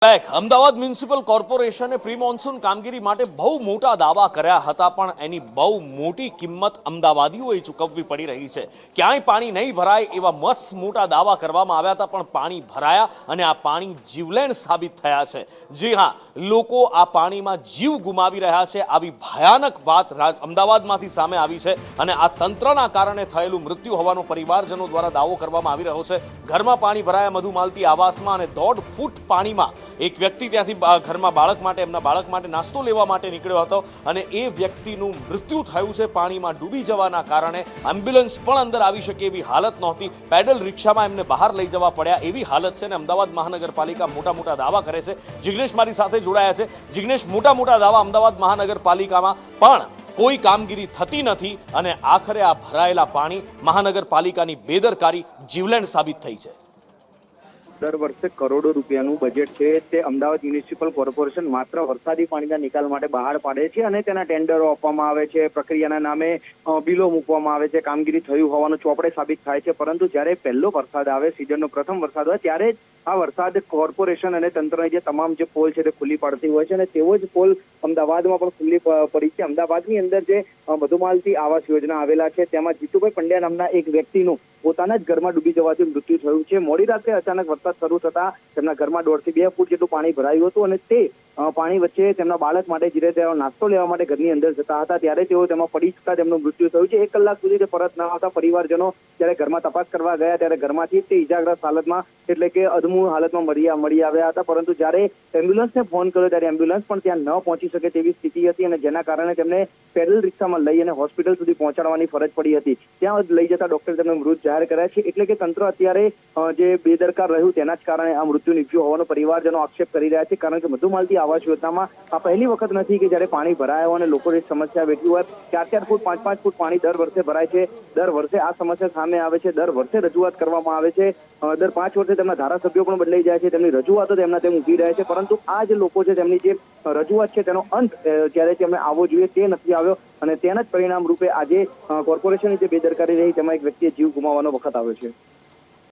Ahmedabad municipal કોર્પોરેશને pre monsoon કામગીરી માટે બહુ મોટા દાવા કર્યા હતા, પણ એની બહુ મોટી કિંમત અમદાવાદીઓએ ચૂકવવી પડી રહી છે। ક્યાંય પાણી નહીં ભરાય એવા મસ્ત મોટા દાવા કરવામાં આવ્યા હતા, પણ પાણી ભરાયા અને આ પાણી જીવલેણ સાબિત થયા છે। જી હા, લોકો આ પાણીમાં જીવ ગુમાવી રહ્યા છે। આવી ભયાનક વાત અમદાવાદમાંથી સામે આવી છે અને આ તંત્રના કારણે થયેલું મૃત્યુ હોવાનો પરિવારજનો દ્વારા દાવો કરવામાં આવી રહ્યો છે। ઘરમાં પાણી ભરાયા મધુમાલતી આવાસમાં અને 1.5 ફૂટ પાણીમાં એક વ્યક્તિ ત્યાંથી ઘરમાં એમના બાળક માટે નાસ્તો લેવા માટે નીકળ્યો હતો અને એ વ્યક્તિનું મૃત્યુ થયું છે પાણીમાં ડૂબી જવાના કારણે। એમ્બ્યુલન્સ પણ અંદર આવી શકે એવી હાલત નહોતી, પેડલ રિક્ષામાં એમને બહાર લઈ જવા પડ્યા એવી હાલત છે ને અમદાવાદ મહાનગરપાલિકા મોટા દાવા કરે છે। જિગ્નેશ મારી સાથે જોડાયા છે। જિગ્નેશ, મોટા દાવા અમદાવાદ મહાનગરપાલિકામાં, પણ કોઈ કામગીરી થતી નથી અને આખરે આ ભરાયેલા પાણી મહાનગરપાલિકાની બેદરકારી જીવલેણ સાબિત થઈ છે। દર વર્ષે કરોડો રૂપિયાનું બજેટ છે તે અમદાવાદ મ્યુનિસિપલ કોર્પોરેશન માત્ર વરસાદી પાણીના નિકાલ માટે બહાર પાડે છે અને તેના ટેન્ડરો આપવામાં આવે છે, પ્રક્રિયાના નામે બિલો મૂકવામાં આવે છે, કામગીરી થયું હોવાનું ચોપડે સાબિત થાય છે। પરંતુ જ્યારે પહેલો વરસાદ આવે, સિઝનનો પ્રથમ વરસાદ હોય, ત્યારે આ વરસાદ કોર્પોરેશન અને તંત્રની જે તમામ જે પોલ છે તે ખુલ્લી પાડતી હોય છે અને તેવો જ પોલ અમદાવાદમાં પણ ખુલ્લી પડી છે। અમદાવાદની અંદર જે મધુમાલતી આવાસ યોજના આવેલા છે તેમાં જીતુભાઈ પંડ્યા નામના એક વ્યક્તિનું પોતાના જ ઘરમાં ડૂબી જવાથી મૃત્યુ થયું છે। મોડી રાત્રે અચાનક વરસાદ શરૂ થતા તેમના ઘરમાં 1.5 થી 2 ફૂટ જેટલું પાણી ભરાયું હતું અને તે પાણી વચ્ચે તેમના બાળક માટે જ્યારે તેઓ નાસ્તો લેવા માટે ઘરની અંદર જતા હતા ત્યારે તેઓ તેમાં પડી જતા તેમનું મૃત્યુ થયું છે। 1 કલાક સુધી તે પરત ન આવતા પરિવારજનો જ્યારે ઘરમાં તપાસ કરવા ગયા ત્યારે ઘરમાંથી તે ઇજાગ્રસ્ત હાલતમાં એટલે કે અધમૂળ હાલતમાં મળી આવ્યા હતા। પરંતુ જ્યારે એમ્બ્યુલન્સને ફોન કર્યો ત્યારે એમ્બ્યુલન્સ પણ ત્યાં ન પહોંચી શકે તેવી સ્થિતિ હતી અને જેના કારણે તેમને પેડલ રિક્ષામાં લઈ અને હોસ્પિટલ સુધી પહોંચાડવાની ફરજ પડી હતી। ત્યાં લઈ જતા ડોક્ટરે તેમને મૃત જાહેર કર્યા છે। એટલે કે તંત્ર અત્યારે જે બેદરકાર રહ્યું તેના જ કારણે આ મૃત્યુ નીપજ્યું હોવાનો પરિવારજનો આક્ષેપ કરી રહ્યા છે। કારણ કે મધુમાલતી આવાસ યોજનામાં આ પહેલી વખત નથી કે જ્યારે પાણી ભરાયો અને લોકોની સમસ્યા વેઠી હોય। 4 ફૂટ 5 ફૂટ પાણી દર વર્ષે ભરાય છે, દર વર્ષે આ સમસ્યા સામે આવે છે, દર વર્ષે રજૂઆત કરવામાં આવે છે, દર 5 વર્ષે તેમના ધારાસભ્યો પણ બદલાઈ જાય છે, તેમની રજૂઆતો તેમના તેમ ઊભી રહે છે। પરંતુ આ જે લોકો છે તેમની જે રજૂઆત છે તેનો અંત જ્યારે તેમને આવવો જોઈએ તે નથી આવ્યો અને તેના જ પરિણામ રૂપે આજે કોર્પોરેશનની જે બેદરકારી રહી તેમાં એક વ્યક્તિએ જીવ ગુમાવવાનો વખત આવ્યો છે।